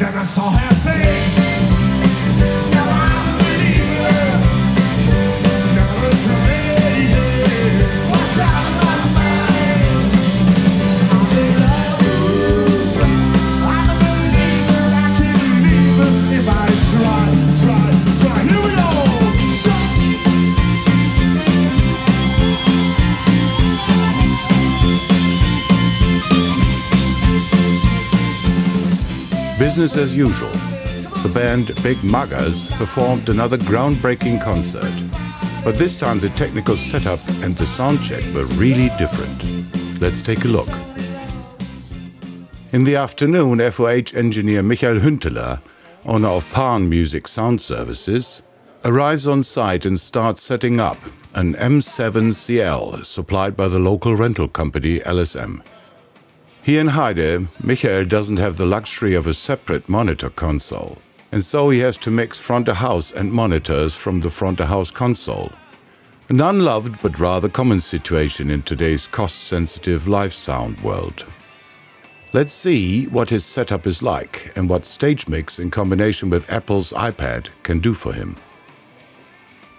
then I saw her face. Now I'm a believer. Never traded. What's on my mind? I'm in love. I'm a believer. I can't believe it if I try. Here we go. Business as usual. The band Big Maggas performed another groundbreaking concert. But this time the technical setup and the sound check were really different. Let's take a look. In the afternoon, FOH engineer Michael Hünteler, owner of Pan Music Sound Services, arrives on site and starts setting up an M7CL supplied by the local rental company LSM. Here in Heide, Michael doesn't have the luxury of a separate monitor console, and so he has to mix front of house and monitors from the front of house console. An unloved but rather common situation in today's cost-sensitive live sound world. Let's see what his setup is like and what StageMix in combination with Apple's iPad can do for him.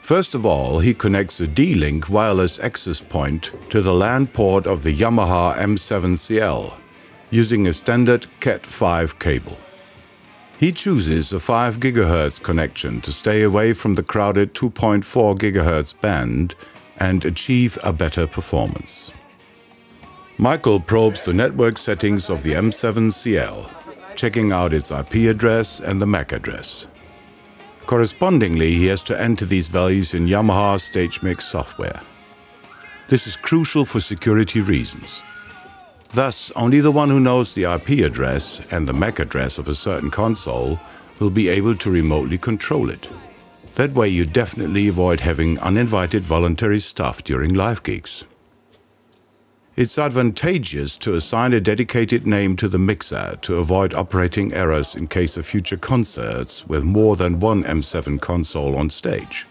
First of all, he connects a D-Link wireless access point to the LAN port of the YAMAHA M7CL using a standard Cat5 cable. He chooses a 5 GHz connection to stay away from the crowded 2.4 GHz band and achieve a better performance. Michael probes the network settings of the M7CL, checking out its IP address and the MAC address. Correspondingly, he has to enter these values in YAMAHA StageMix software. This is crucial for security reasons. Thus, only the one who knows the IP address and the MAC address of a certain console will be able to remotely control it. That way you definitely avoid having uninvited voluntary staff during live gigs. It's advantageous to assign a dedicated name to the mixer to avoid operating errors in case of future concerts with more than one M7 console on stage.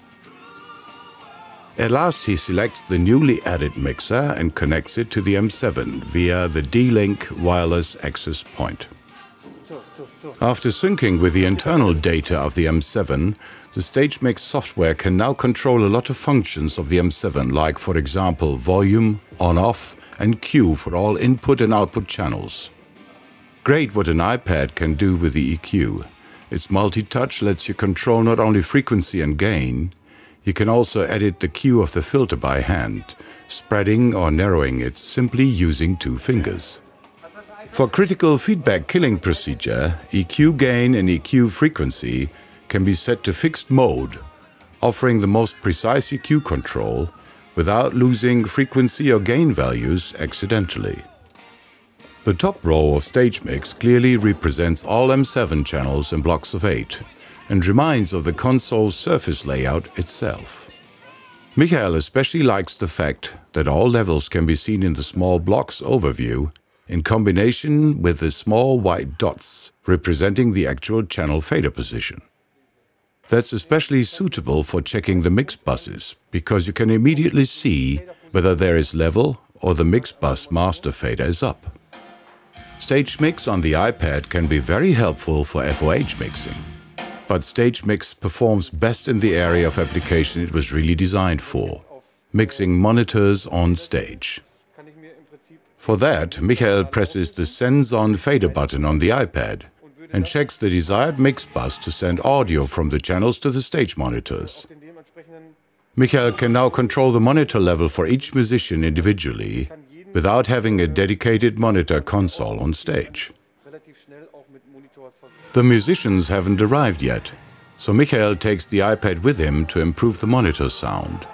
At last he selects the newly added mixer and connects it to the M7 via the D-Link wireless access point. After syncing with the internal data of the M7, the StageMix software can now control a lot of functions of the M7, like for example volume, on-off, and Q for all input and output channels. Great what an iPad can do with the EQ. Its multi-touch lets you control not only frequency and gain, you can also edit the Q of the filter by hand, spreading or narrowing it simply using 2 fingers. For critical feedback killing procedure, EQ gain and EQ frequency can be set to fixed mode, offering the most precise EQ control without losing frequency or gain values accidentally. The top row of StageMix clearly represents all M7 channels in blocks of 8 and reminds of the console's surface layout itself. Michael especially likes the fact that all levels can be seen in the small blocks overview in combination with the small white dots representing the actual channel fader position. That's especially suitable for checking the mix buses, because you can immediately see whether there is level or the mix bus master fader is up. StageMix on the iPad can be very helpful for FOH mixing, but StageMix performs best in the area of application it was really designed for, mixing monitors on stage. For that, Michael presses the Sends On Fader button on the iPad and checks the desired mix bus to send audio from the channels to the stage monitors. Michael can now control the monitor level for each musician individually without having a dedicated monitor console on stage. The musicians haven't arrived yet, so Michael takes the iPad with him to improve the monitor sound.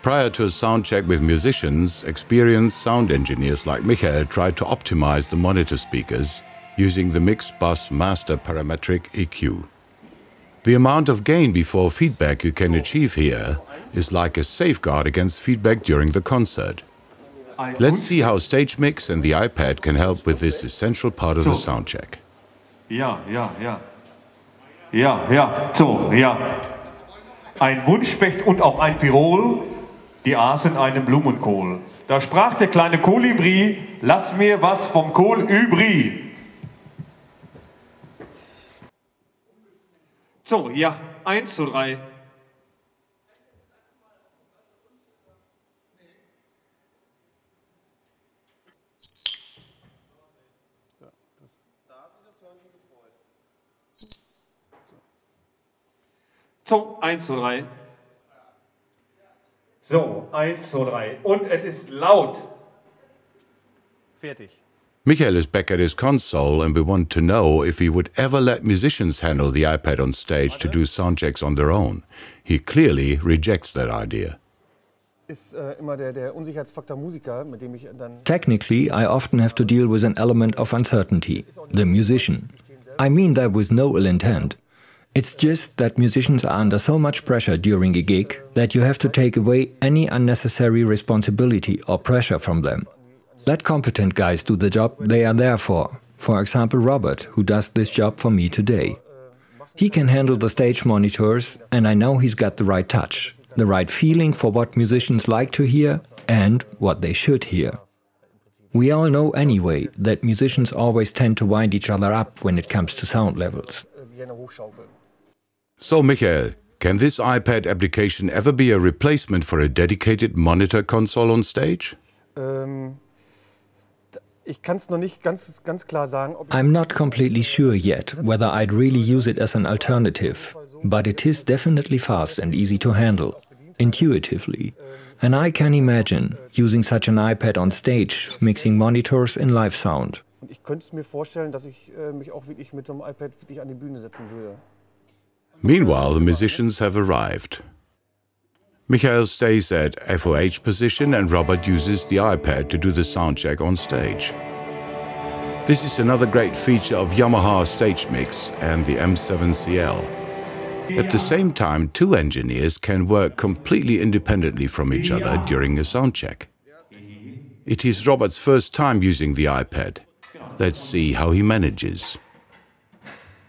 Prior to a sound check with musicians, experienced sound engineers like Michael tried to optimize the monitor speakers using the mix bus master parametric EQ. The amount of gain before feedback you can achieve here is like a safeguard against feedback during the concert. Let's see how StageMix and the iPad can help with this essential part of the sound check. Ja. So, ja. Ein Wunschspecht und auch ein Pirol, die aßen einen Blumenkohl. Da sprach der kleine Kolibri, lass mir was vom Kohl übrig. So, ja, 1 zu 3. So, 1 zu 3. So, 1 zu 3. Und es ist laut. Fertig. Michael is back at his console, and we want to know if he would ever let musicians handle the iPad on stage to do soundchecks on their own. He clearly rejects that idea. Ist immer der Unsicherheitsfaktor Musiker, mit dem ich dann... Technically, I often have to deal with an element of uncertainty, the musician. I mean that with no ill intent. It's just that musicians are under so much pressure during a gig that you have to take away any unnecessary responsibility or pressure from them. Let competent guys do the job they are there for. For example, Robert, who does this job for me today. He can handle the stage monitors, and I know he's got the right touch, the right feeling for what musicians like to hear and what they should hear. We all know anyway that musicians always tend to wind each other up when it comes to sound levels. So, Michael, can this iPad application ever be a replacement for a dedicated monitor console on stage? Ich kann es noch nicht ganz klar sagen, ob I'm not completely sure yet whether I'd really use it as an alternative, but it is definitely fast and easy to handle, intuitively. And I can imagine using such an iPad on stage, mixing monitors in live sound. ich könnte es mir vorstellen, dass ich mich auch wirklich mit so einem iPad wirklich an die Bühne setzen würde. Meanwhile, the musicians have arrived. Michael stays at FOH position and Robert uses the iPad to do the soundcheck on stage. This is another great feature of YAMAHA StageMix and the M7CL. At the same time, two engineers can work completely independently from each other during a soundcheck. It is Robert's first time using the iPad. Let's see how he manages.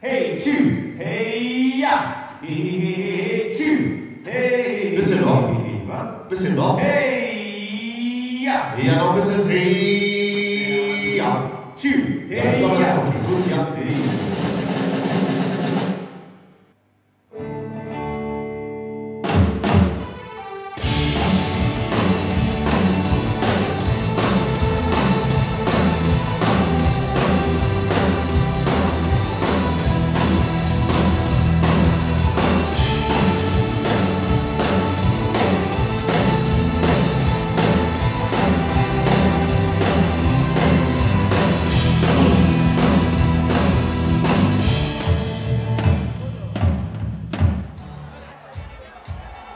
Hey, two, hey, ja, hey, two, hey. Bisschen noch, was? Bisschen noch. Hey, ja. Ja, noch ein bisschen. Hey, ja. Two, hey, ja. Das ist okay, gut, ja. Hey.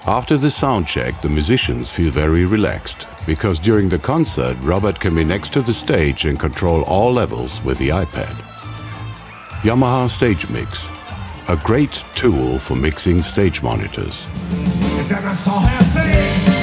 After the sound check, the musicians feel very relaxed, because during the concert, Robert can be next to the stage and control all levels with the iPad. YAMAHA StageMix, a great tool for mixing stage monitors. And then I saw her face.